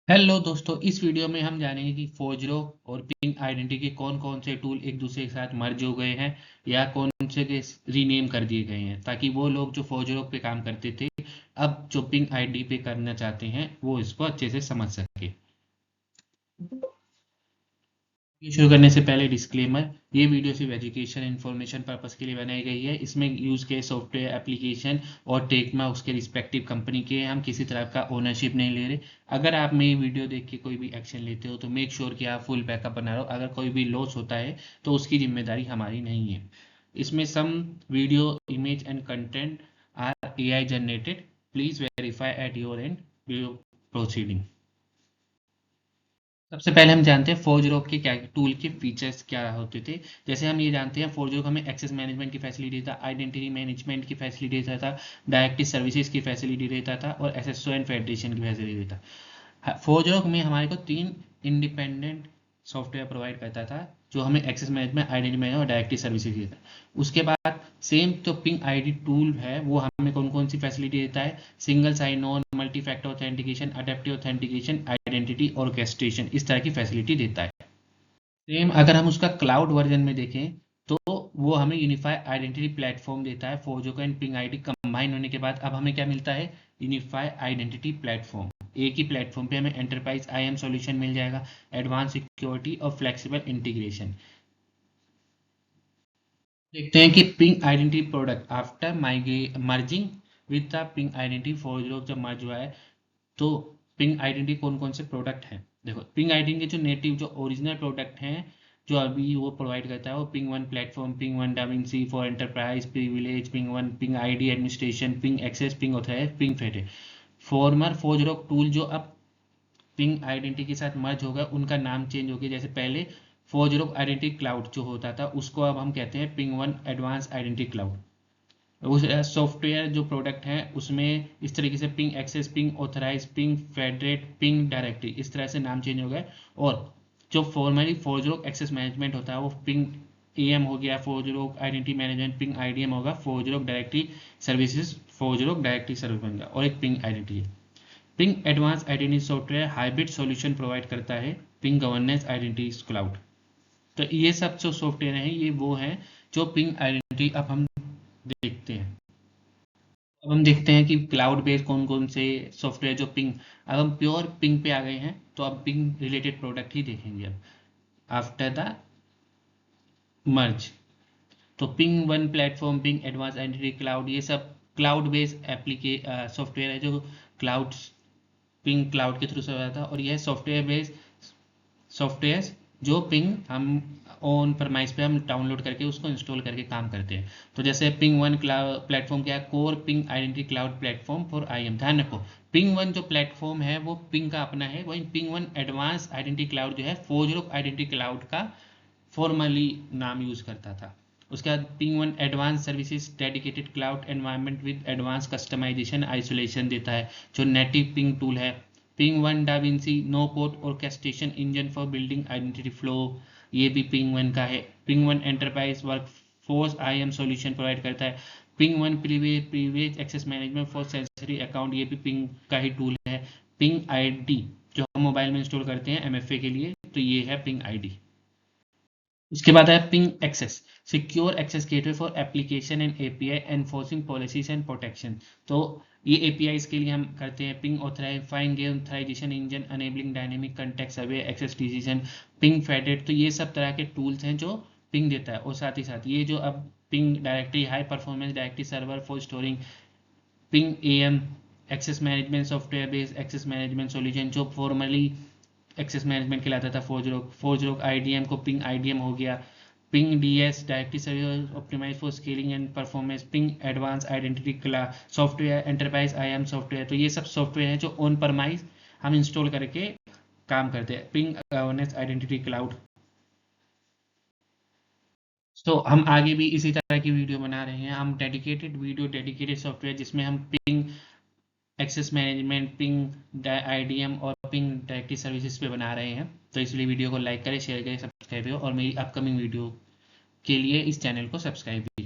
Hello दोस्तों, इस video में हम जानेंगे कि फोजरो और पिंग आइडेंटिटी के कौन कौन से टूल एक दूसरे के साथ मर्ज हो गए हैं या कौन से के रीनेम कर दिए गए हैं, ताकि वो लोग जो फोजरो पे काम करते थे अब जो पिंग आईडी पे करना चाहते हैं वो इसको अच्छे से समझ सके। ये शुरू करने से पहले डिस्क्लेमर, ये वीडियो सिर्फ एजुकेशन इन्फॉर्मेशन पर्पस के लिए बनाई गई है। इसमें यूज के सॉफ्टवेयर एप्लीकेशन और टेकमा उसके रिस्पेक्टिव कंपनी के हैं। हम किसी तरह का ओनरशिप नहीं ले रहे। अगर आप मेरी वीडियो देख के कोई भी एक्शन लेते हो तो मेक श्योर कि आप फुल बैकअप बना रहे हो। अगर कोई भी लॉस होता है तो उसकी जिम्मेदारी हमारी नहीं है। इसमें some video image and content are AI generated. Please verify at your end proceeding. सबसे पहले हम जानते हैं फोरजरो के क्या टूल के फीचर्स क्या होते थे। जैसे हम ये जानते हैं फोरजरो हमें एक्सेस मैनेजमेंट की फैसिलिटी देता, आइडेंटिटी मैनेजमेंट की फैसिलिटी देता था, डायरेक्टरी सर्विसेज की फैसिलिटी देता था और SSO एंड फेडरेशन की फैसिलिटी देता। फोरजरो में हमारे को 3 इंडिपेंडेंट सॉफ्टवेयर प्रोवाइड करता था जो हमें एक्सेस मैनेजमेंट, आइडेंटिटी मैनेजमेंट और डायरेक्टरी सर्विसेज देता है। उसके बाद सेम तो पिंग आईडी टूल है, वो हमें कौन कौन सी फैसिलिटी देता है? Single sign on, multi factor authentication, adaptive authentication, identity orchestration, इस तरह की फैसिलिटी देता है। सेम अगर हम उसका क्लाउड वर्जन में देखें तो वो हमें यूनिफाई आइडेंटिटी प्लेटफॉर्म देता है। फोरजो एंड पिंग आईडी कंबाइन होने के बाद अब हमें क्या मिलता है? Unify identity platform. एक ही प्लेटफॉर्म पे हमें एंटरप्राइज IAM सॉल्यूशन मिल जाएगा, एडवांस सिक्योरिटी और फ्लेक्सिबल इंटीग्रेशन। देखते हैं कि Ping identity product after merging with the Ping identity ForgeRock जब मर्ज हुआ है तो पिंग आइडेंटिटी कौन कौन से प्रोडक्ट हैं। देखो, पिंग आइडेंटिटी के जो नेटिव जो ओरिजिनल प्रोडक्ट हैं जो अभी वो प्रोवाइड करता है वो PingOne platform, ping one DaVinci for enterprise, privilege, PingOne, Ping ID administration, Ping access, Ping authorize, Ping फेडे। फॉर्मर फोरजरो टूल जो अब पिंग आइडेंटिटी के साथ मर्ज होगा उनका नाम चेंज हो गया। जैसे पहले फोरजरो आइडेंटिटी क्लाउड जो होता था उसको अब हम कहते हैं ping one advance identity cloud. उस सॉफ्टवेयर जो प्रोडक्ट है उसमें इस तरीके से Ping access, Ping authorize, Ping federate, Ping directory, इस तरह से नाम चेंज हो गए। और जो फॉर्मली फोरजरो एक्सेस मैनेजमेंट होता है वो पिंग AM हो गया, फोरजरो आइडेंटिटी मैनेजमेंट पिंग IDM होगा, फोरजरो डायरेक्टरी सर्विसेज फोरजरो डायरेक्टरी सर्विस बन गया और एक पिंग आइडेंटिटी है। Ping advance identity software hybrid solution provide करता है, पिंग गवर्नेंस आइडेंटिटी क्लाउड। तो ये सब जो सॉफ्टवेयर हैं ये वो हैं जो पिंग आइडेंटिटी अब हम देखते हैं। अब हम देखते हैं कि क्लाउड बेस्ड कौन कौन से सॉफ्टवेयर जो पिंग, अब हम प्योर पिंग पे आ गए हैं तो अब पिंग रिलेटेड प्रोडक्ट ही देखेंगे अब आफ्टर द मर्ज। तो PingOne platform, Ping advance identity cloud, ये सब क्लाउड बेस्ड एप्लीके सॉफ्टवेयर है जो क्लाउड पिंग क्लाउड के थ्रू से आता है। और यह सॉफ्टवेयर बेस्ड सॉफ्टवेयर जो पिंग हम ऑन परमाइस पे हम डाउनलोड करके उसको इंस्टॉल करके काम करते हैं। तो जैसे पिंग वन क्लाउड प्लेटफॉर्म क्या है? Core ping identity cloud platform for IAM। ध्यान रखो, पिंग वन जो प्लेटफॉर्म है वो पिंग का अपना है, वही Ping one advance identity cloud जो है फोरजरो आइडेंटिटी क्लाउड का फॉर्मली नाम यूज करता था। उसके बाद Ping one advance services dedicated cloud environment with advance customisation isolation देता है जो नेटिव पिंग टूल है। Ping one DaVinci no code orchestration engine for building identity flow, ये भी पिंग वन का है। Ping one enterprise workforce IAM solution provide करता है। Ping one privilege access management for sensory account, ये भी ping का ही टूल है। पिंग आईडी जो हम मोबाइल में इंस्टॉल करते हैं MFA के लिए, तो ये है पिंग आईडी। उसके बाद है Ping access, secure access gateway for application and API enforcing policies and protection. तो ये APIs के लिए हम करते हैं। Ping authorisation engine enabling dynamic context aware access decision, Ping federate. तो ये सब तरह के टूल्स हैं जो पिंग देता है। और साथ ही साथ ये जो अब Ping directory high performance directory server for storing, Ping AM access management software based access management solution जो फॉर्मली एक्सेस मैनेजमेंट कहलाता था फोरजरो IDM को पिंग IDM हो गया। Ping DS directory service optimise for scaling and performance, Ping advance identity software enterprise IAM software. तो ये सब software हैं जो ऑन परमाइज हम इंस्टॉल करके काम करते हैं। Ping governance identity cloud. तो हम आगे भी इसी तरह की वीडियो बना रहे हैं। हम डेडिकेटेड वीडियो, डेडिकेटेड सॉफ्टवेयर जिसमें हम Ping access management, Ping IDM और पिंग डायरेक्टरी सर्विसेज पे बना रहे हैं। तो इसलिए वीडियो को लाइक करें, शेयर करें, सब्सक्राइब करें और मेरी अपकमिंग वीडियो के लिए इस चैनल को सब्सक्राइब भी